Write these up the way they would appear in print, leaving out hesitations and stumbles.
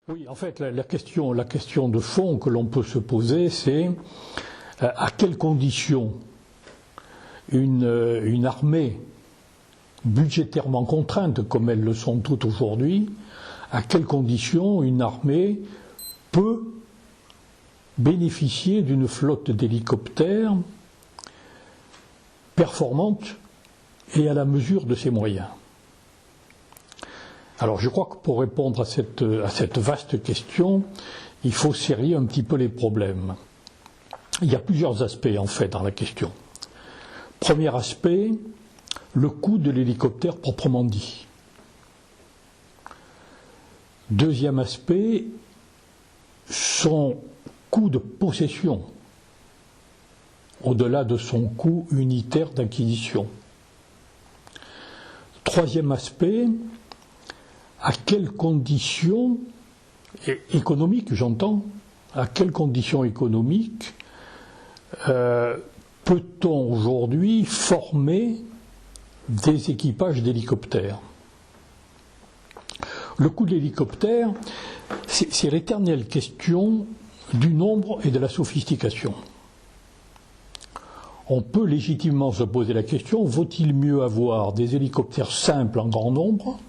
Oui, en fait, la question de fond que l'on peut se poser, c'est à quelles conditions une armée budgétairement contrainte, comme elles le sont toutes aujourd'hui, à quelles conditions une armée peut bénéficier d'une flotte d'hélicoptères performante et à la mesure de ses moyens. Alors je crois que pour répondre à cette vaste question, il faut serrer un petit peu les problèmes. Il y a plusieurs aspects en fait dans la question. Premier aspect, le coût de l'hélicoptère proprement dit. Deuxième aspect, son coût de possession, au-delà de son coût unitaire d'acquisition. Troisième aspect, à quelles conditions économiques, j'entends, à quelles conditions économiques peut-on aujourd'hui former des équipages d'hélicoptères? Le coût de l'hélicoptère, c'est l'éternelle question du nombre et de la sophistication. On peut légitimement se poser la question, vaut-il mieux avoir des hélicoptères simples en grand nombre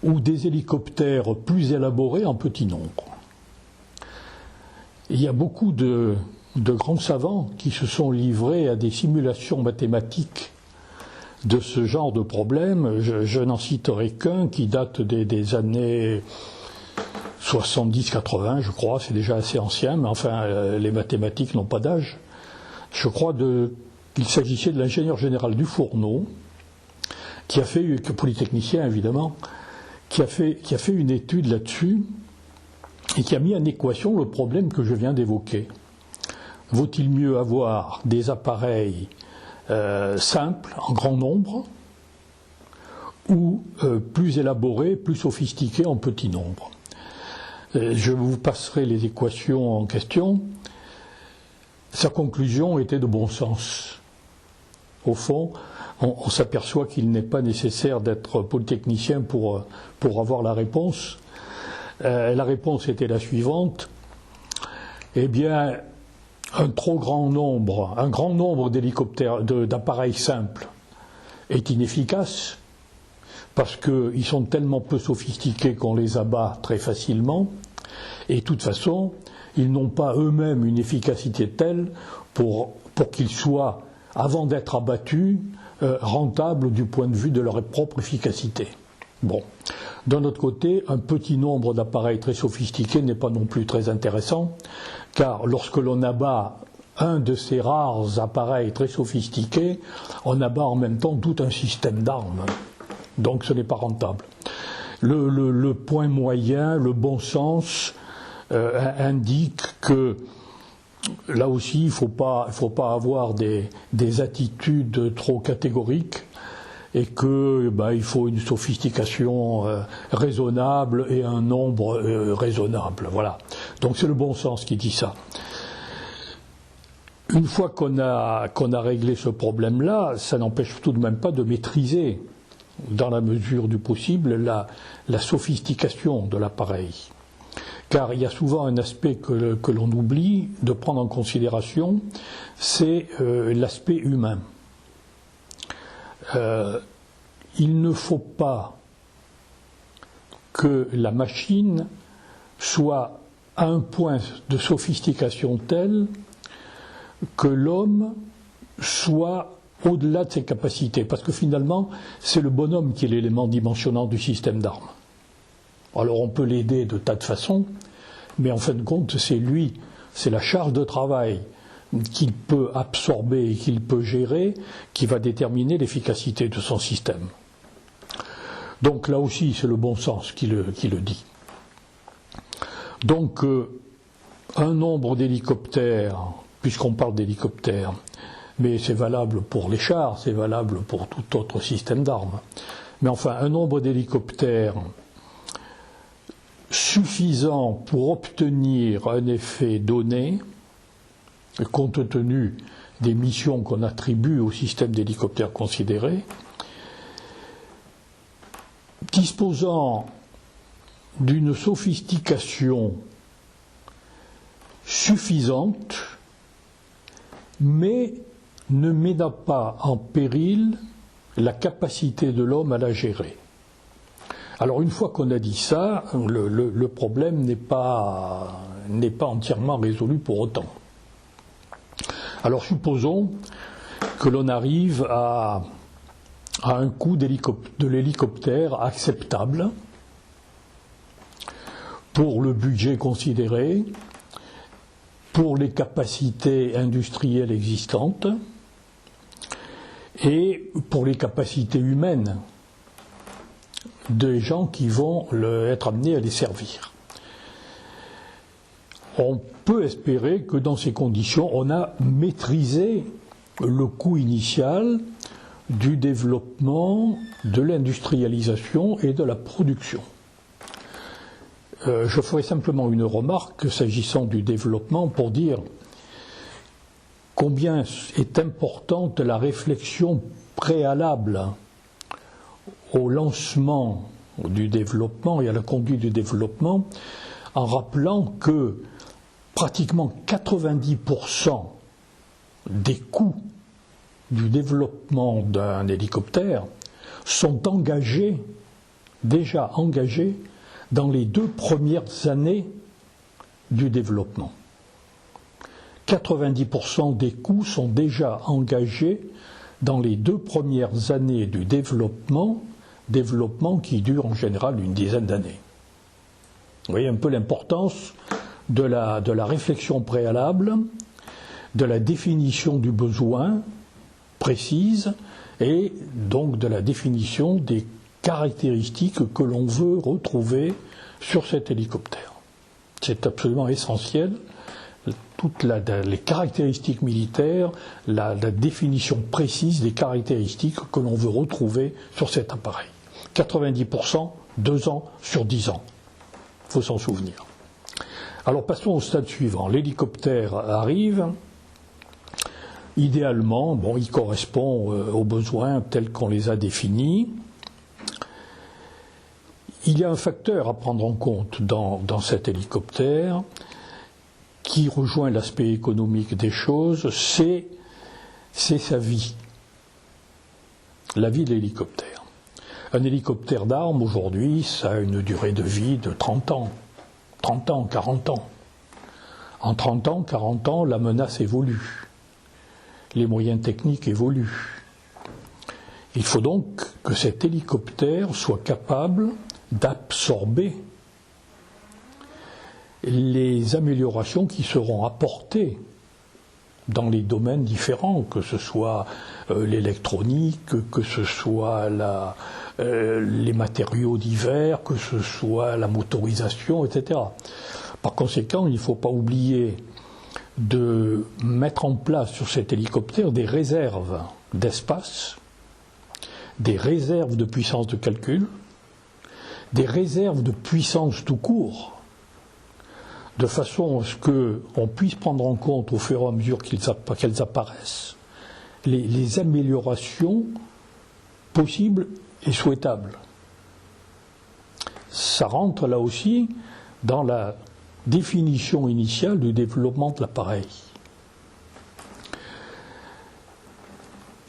ou des hélicoptères plus élaborés en petit nombre? Il y a beaucoup de grands savants qui se sont livrés à des simulations mathématiques de ce genre de problème. Je n'en citerai qu'un qui date des années 70-80, je crois, c'est déjà assez ancien, mais enfin, les mathématiques n'ont pas d'âge. Je crois qu'il s'agissait de l'ingénieur général Dufourneau, qui a fait, polytechnicien évidemment, qui a fait une étude là-dessus et qui a mis en équation le problème que je viens d'évoquer. Vaut-il mieux avoir des appareils simples, en grand nombre, ou plus élaborés, plus sophistiqués en petit nombre? Je vous passerai les équations en question. Sa conclusion était de bon sens. Au fond, on s'aperçoit qu'il n'est pas nécessaire d'être polytechnicien pour avoir la réponse. La réponse était la suivante. Eh bien, un grand nombre d'hélicoptères, d'appareils simples est inefficace parce qu'ils sont tellement peu sophistiqués qu'on les abat très facilement et de toute façon, ils n'ont pas eux-mêmes une efficacité telle pour qu'ils soient, avant d'être abattus, rentables du point de vue de leur propre efficacité. Bon. D'un autre côté, un petit nombre d'appareils très sophistiqués n'est pas non plus très intéressant, car lorsque l'on abat un de ces rares appareils très sophistiqués, on abat en même temps tout un système d'armes. Donc ce n'est pas rentable. Le point moyen, le bon sens, indique que là aussi il ne faut pas avoir des attitudes trop catégoriques et qu'il faut une sophistication raisonnable et un nombre raisonnable. Voilà. Donc c'est le bon sens qui dit ça. Une fois qu'on a réglé ce problème-là, ça n'empêche tout de même pas de maîtriser, dans la mesure du possible, la sophistication de l'appareil. Car il y a souvent un aspect que l'on oublie de prendre en considération, c'est l'aspect humain. Il ne faut pas que la machine soit à un point de sophistication tel que l'homme soit au-delà de ses capacités, parce que finalement, c'est le bonhomme qui est l'élément dimensionnant du système d'armes. Alors on peut l'aider de tas de façons, mais en fin de compte, c'est lui, c'est la charge de travail qu'il peut absorber et qu'il peut gérer qui va déterminer l'efficacité de son système. Donc là aussi, c'est le bon sens qui le dit. Donc, un nombre d'hélicoptères, puisqu'on parle d'hélicoptères, mais c'est valable pour les chars, c'est valable pour tout autre système d'armes. Mais enfin, un nombre d'hélicoptères suffisant pour obtenir un effet donné, compte tenu des missions qu'on attribue au système d'hélicoptères considéré, disposant d'une sophistication suffisante, mais ne mettant pas en péril la capacité de l'homme à la gérer. Alors une fois qu'on a dit ça, le problème n'est pas entièrement résolu pour autant. Alors supposons que l'on arrive à un coût de l'hélicoptère acceptable pour le budget considéré, pour les capacités industrielles existantes et pour les capacités humaines des gens qui vont être amenés à les servir. On peut espérer que dans ces conditions, on a maîtrisé le coût initial du développement, de l'industrialisation et de la production. Je ferai simplement une remarque s'agissant du développement pour dire combien est importante la réflexion préalable au lancement du développement et à la conduite du développement, en rappelant que pratiquement 90% des coûts du développement d'un hélicoptère sont déjà engagés dans les 2 premières années du développement. 90% des coûts sont déjà engagés dans les 2 premières années du développement qui dure en général une dizaine d'années. Vous voyez un peu l'importance de la réflexion préalable, de la définition du besoin précise et donc de la définition des caractéristiques que l'on veut retrouver sur cet hélicoptère. C'est absolument essentiel. Toutes les caractéristiques militaires, la définition précise des caractéristiques que l'on veut retrouver sur cet appareil. 90%, 2 ans sur 10 ans. Il faut s'en souvenir. Alors passons au stade suivant. L'hélicoptère arrive. Idéalement, il correspond aux besoins tels qu'on les a définis. Il y a un facteur à prendre en compte dans cet hélicoptère qui rejoint l'aspect économique des choses, c'est sa vie, la vie de l'hélicoptère. Un hélicoptère d'armes, aujourd'hui, ça a une durée de vie de 30 ans, 40 ans. En 30 ans, 40 ans, la menace évolue. Les moyens techniques évoluent. Il faut donc que cet hélicoptère soit capable d'absorber les améliorations qui seront apportées dans les domaines différents, que ce soit l'électronique, que ce soit les matériaux divers, que ce soit la motorisation, etc. Par conséquent, il ne faut pas oublier de mettre en place sur cet hélicoptère des réserves d'espace, des réserves de puissance de calcul, des réserves de puissance tout court, de façon à ce qu'on puisse prendre en compte au fur et à mesure qu'elles apparaissent les améliorations possibles et souhaitables. Ça rentre là aussi dans la définition initiale du développement de l'appareil.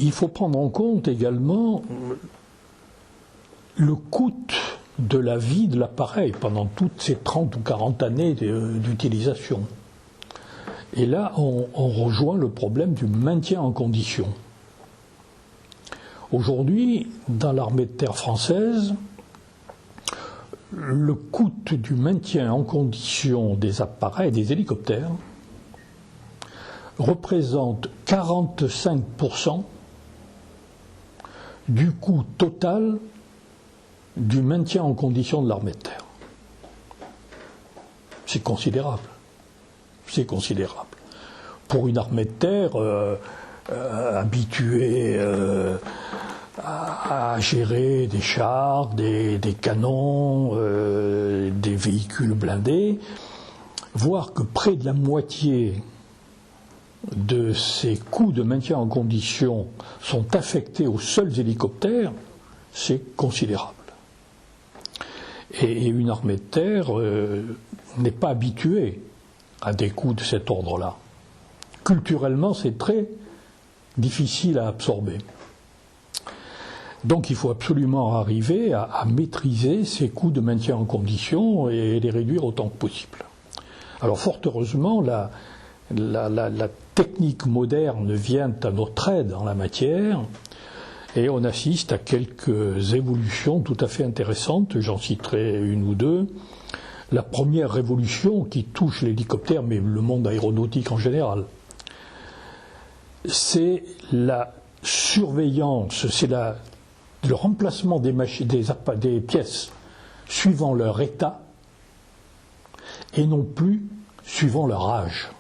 Il faut prendre en compte également le coût de la vie de l'appareil pendant toutes ces 30 ou 40 années d'utilisation. Et là, on rejoint le problème du maintien en condition. Aujourd'hui, dans l'armée de terre française, le coût du maintien en condition des appareils, des hélicoptères, représente 45% du coût total du maintien en condition de l'armée de terre. C'est considérable. C'est considérable. Pour une armée de terre habituée à gérer des chars, des canons, des véhicules blindés, voir que près de la moitié de ces coûts de maintien en condition sont affectés aux seuls hélicoptères, c'est considérable. Et une armée de terre n'est pas habituée à des coups de cet ordre-là. Culturellement, c'est très difficile à absorber. Donc il faut absolument arriver à maîtriser ces coûts de maintien en condition et les réduire autant que possible. Alors fort heureusement, la technique moderne vient à notre aide en la matière et on assiste à quelques évolutions tout à fait intéressantes, j'en citerai une ou deux. La première révolution qui touche l'hélicoptère, mais le monde aéronautique en général, c'est la surveillance, c'est le remplacement des pièces suivant leur état et non plus suivant leur âge.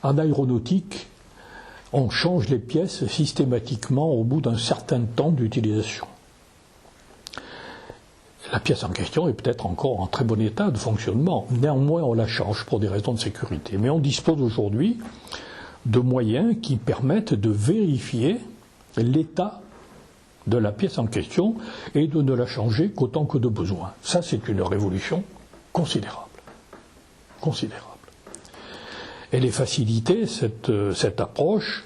En aéronautique, on change les pièces systématiquement au bout d'un certain temps d'utilisation. La pièce en question est peut-être encore en très bon état de fonctionnement. Néanmoins, on la change pour des raisons de sécurité. Mais on dispose aujourd'hui de moyens qui permettent de vérifier l'état de la pièce en question et de ne la changer qu'autant que de besoin. Ça, c'est une révolution considérable. Considérable. Elle est facilitée, cette approche,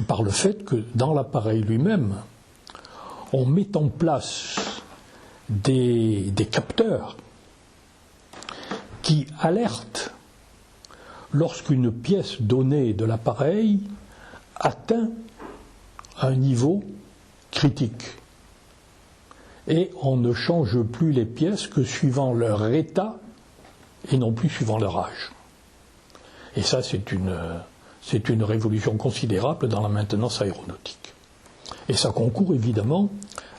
par le fait que dans l'appareil lui-même, on met en place des capteurs qui alertent lorsqu'une pièce donnée de l'appareil atteint un niveau critique. Et on ne change plus les pièces que suivant leur état et non plus suivant leur âge. Et ça, c'est une révolution considérable dans la maintenance aéronautique. Et ça concourt évidemment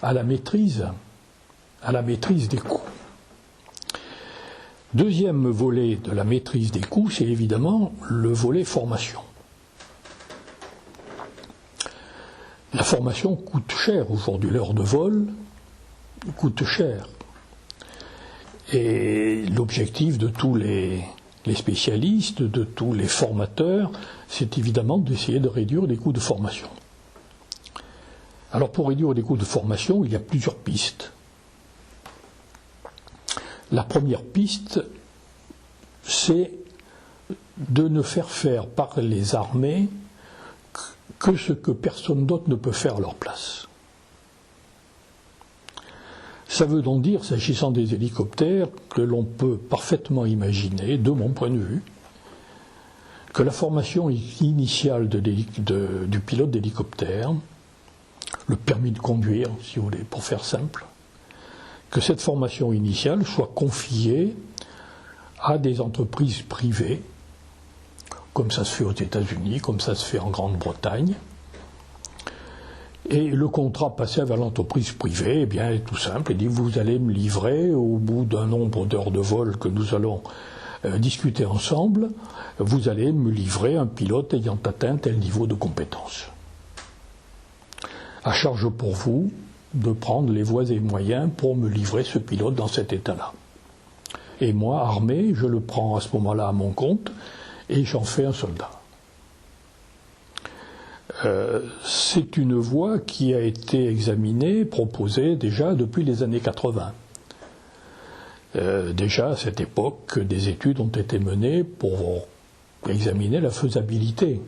à la maîtrise des coûts. Deuxième volet de la maîtrise des coûts, c'est évidemment le volet formation. La formation coûte cher aujourd'hui, l'heure de vol coûte cher. Et l'objectif de tous les spécialistes, de tous les formateurs, c'est évidemment d'essayer de réduire les coûts de formation. Alors pour réduire les coûts de formation, il y a plusieurs pistes. La première piste, c'est de ne faire par les armées que ce que personne d'autre ne peut faire à leur place. Ça veut donc dire, s'agissant des hélicoptères, que l'on peut parfaitement imaginer, de mon point de vue, que la formation initiale du pilote d'hélicoptère, le permis de conduire, si vous voulez, pour faire simple, que cette formation initiale soit confiée à des entreprises privées, comme ça se fait aux États-Unis, comme ça se fait en Grande-Bretagne. Et le contrat passé vers l'entreprise privée, eh bien, est tout simple. Il dit, vous allez me livrer, au bout d'un nombre d'heures de vol que nous allons discuter ensemble, vous allez me livrer un pilote ayant atteint tel niveau de compétence. À charge pour vous de prendre les voies et moyens pour me livrer ce pilote dans cet état-là. Et moi, armé, je le prends à ce moment-là à mon compte et j'en fais un soldat. C'est une voie qui a été examinée, proposée déjà depuis les années 80. Déjà à cette époque, des études ont été menées pour examiner la faisabilité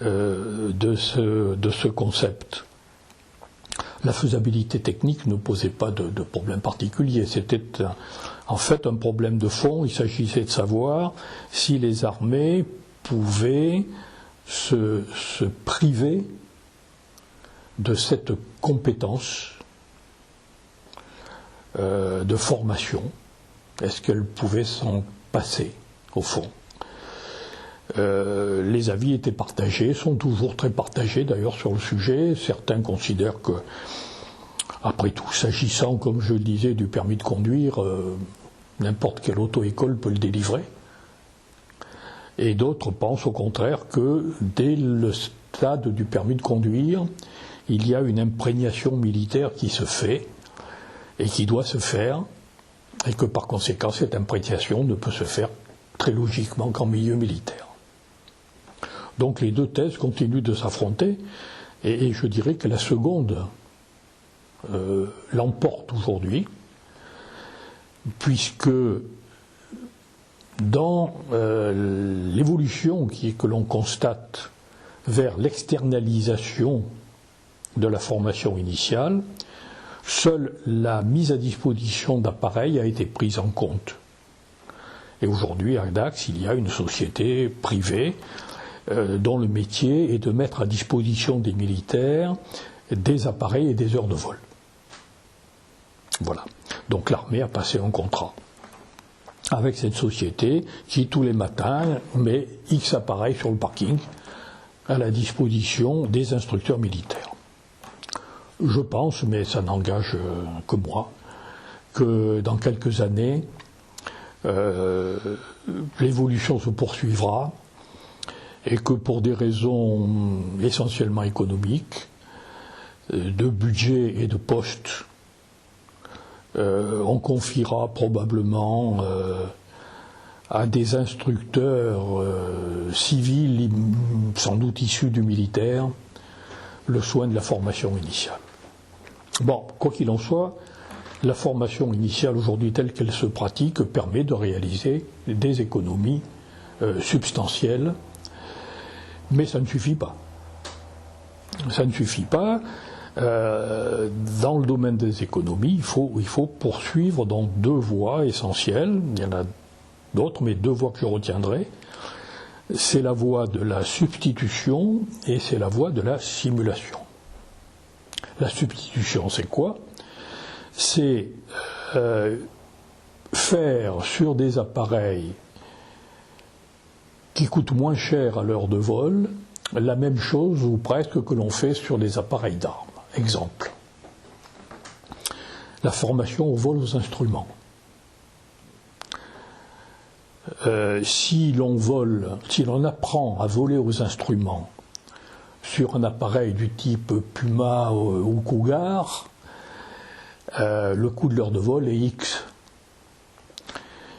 de ce concept. La faisabilité technique ne posait pas de problème particulier. C'était en fait un problème de fond. Il s'agissait de savoir si les armées pouvaient se priver de cette compétence de formation. Est-ce qu'elles pouvaient s'en passer, au fond ? Les avis étaient partagés, sont toujours très partagés d'ailleurs sur le sujet. Certains considèrent que, après tout, s'agissant, comme je le disais, du permis de conduire, n'importe quelle auto-école peut le délivrer. Et d'autres pensent au contraire que dès le stade du permis de conduire, il y a une imprégnation militaire qui se fait et qui doit se faire, et que par conséquent cette imprégnation ne peut se faire très logiquement qu'en milieu militaire. Donc les deux thèses continuent de s'affronter, et je dirais que la seconde l'emporte aujourd'hui, puisque dans l'évolution que l'on constate vers l'externalisation de la formation initiale, seule la mise à disposition d'appareils a été prise en compte. Et aujourd'hui, à Dax, il y a une société privée dont le métier est de mettre à disposition des militaires des appareils et des heures de vol. Voilà. Donc l'armée a passé un contrat avec cette société qui, tous les matins, met X appareils sur le parking à la disposition des instructeurs militaires. Je pense, mais ça n'engage que moi, que dans quelques années, l'évolution se poursuivra et que pour des raisons essentiellement économiques, de budget et de poste, on confiera probablement à des instructeurs civils, sans doute issus du militaire, le soin de la formation initiale. Bon, quoi qu'il en soit, la formation initiale aujourd'hui telle qu'elle se pratique permet de réaliser des économies substantielles, mais ça ne suffit pas. Ça ne suffit pas. Dans le domaine des économies, il faut poursuivre dans deux voies essentielles. Il y en a d'autres, mais deux voies que je retiendrai. C'est la voie de la substitution et c'est la voie de la simulation. La substitution, c'est quoi? C'est faire sur des appareils qui coûtent moins cher à l'heure de vol la même chose ou presque que l'on fait sur des appareils d'armes. Exemple, la formation au vol aux instruments. Si l'on apprend à voler aux instruments sur un appareil du type Puma ou Cougar, le coût de l'heure de vol est X.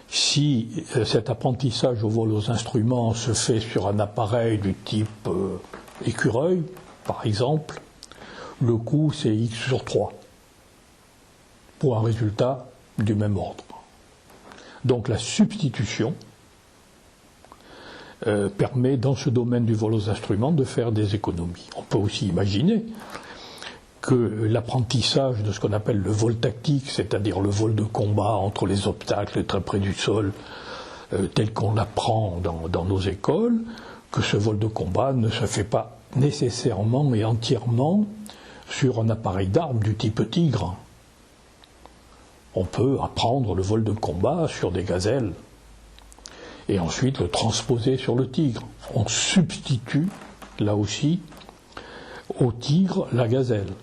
Si cet apprentissage au vol aux instruments se fait sur un appareil du type écureuil, par exemple, le coût c'est X sur 3, pour un résultat du même ordre. Donc la substitution permet dans ce domaine du vol aux instruments de faire des économies. On peut aussi imaginer que l'apprentissage de ce qu'on appelle le vol tactique, c'est-à-dire le vol de combat entre les obstacles très près du sol, tel qu'on l'apprend dans nos écoles, que ce vol de combat ne se fait pas nécessairement et entièrement sur un appareil d'armes du type Tigre. On peut apprendre le vol de combat sur des gazelles et ensuite le transposer sur le Tigre. On substitue, là aussi, au Tigre la gazelle.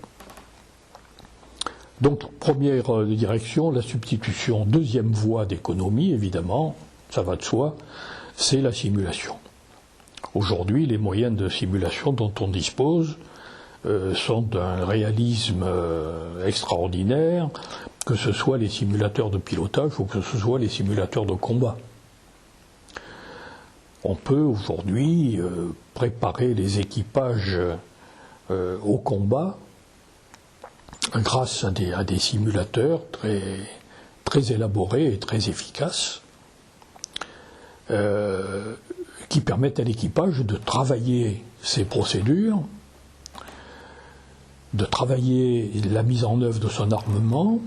Donc, première direction, la substitution. Deuxième voie d'économie, évidemment, ça va de soi, c'est la simulation. Aujourd'hui, les moyens de simulation dont on dispose sont d'un réalisme extraordinaire, que ce soit les simulateurs de pilotage ou que ce soit les simulateurs de combat. On peut aujourd'hui préparer les équipages au combat grâce à des simulateurs très élaborés et très efficaces qui permettent à l'équipage de travailler ses procédures, de travailler la mise en œuvre de son armement,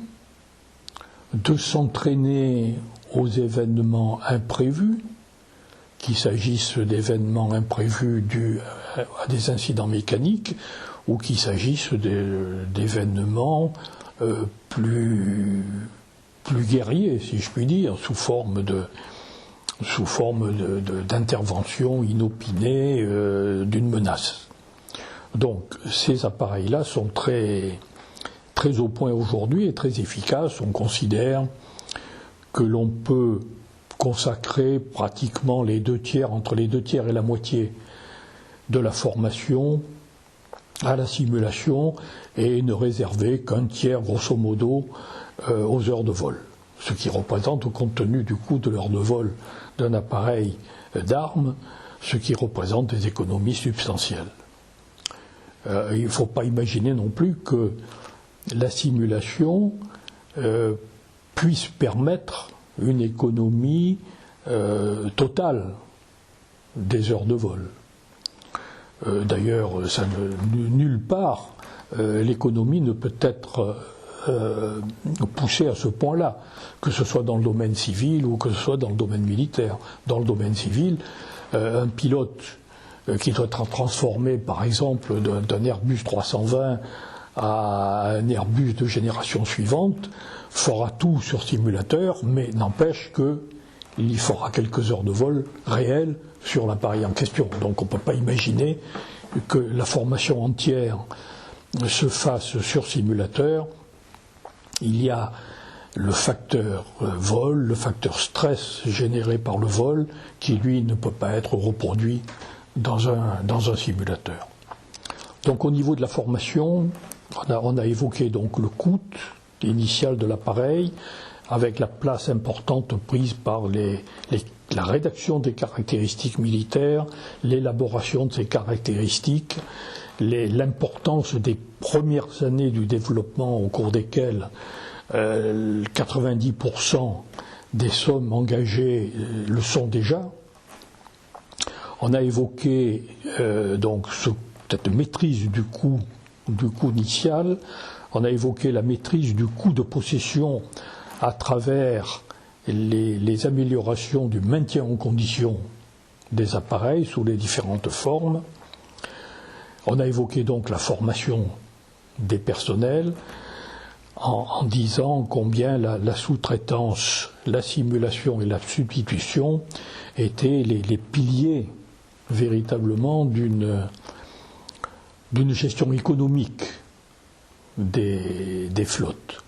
de s'entraîner aux événements imprévus, qu'il s'agisse d'événements imprévus dus à des incidents mécaniques ou qu'il s'agisse d'événements plus guerriers, si je puis dire, sous forme d'intervention inopinée d'une menace. Donc ces appareils-là sont très au point aujourd'hui et très efficaces. On considère que l'on peut consacrer pratiquement entre les deux tiers et la moitié de la formation à la simulation et ne réserver qu'un tiers, grosso modo, aux heures de vol. Ce qui représente, compte tenu du coût de l'heure de vol d'un appareil d'armes, ce qui représente des économies substantielles. Il ne faut pas imaginer non plus que la simulation puisse permettre une économie totale des heures de vol. D'ailleurs, nulle part l'économie ne peut être poussée à ce point-là, que ce soit dans le domaine civil ou que ce soit dans le domaine militaire. Dans le domaine civil, un pilote qui doit être transformé, par exemple, d'un Airbus 320 à un Airbus de génération suivante, fera tout sur simulateur, mais n'empêche qu'il fera quelques heures de vol réelles sur l'appareil en question. Donc on ne peut pas imaginer que la formation entière se fasse sur simulateur. Il y a le facteur vol, le facteur stress généré par le vol, qui lui ne peut pas être reproduit dans un simulateur. Donc au niveau de la formation, on a évoqué donc le coût initial de l'appareil, avec la place importante prise par la rédaction des caractéristiques militaires, l'élaboration de ces caractéristiques, l'importance des premières années du développement au cours desquelles 90% des sommes engagées le sont déjà. On a évoqué donc cette maîtrise du coût initial. On a évoqué la maîtrise du coût de possession à travers les améliorations du maintien en condition des appareils sous les différentes formes. On a évoqué donc la formation des personnels en disant combien la sous-traitance, la simulation et la substitution étaient les piliers véritablement d'une gestion économique des flottes.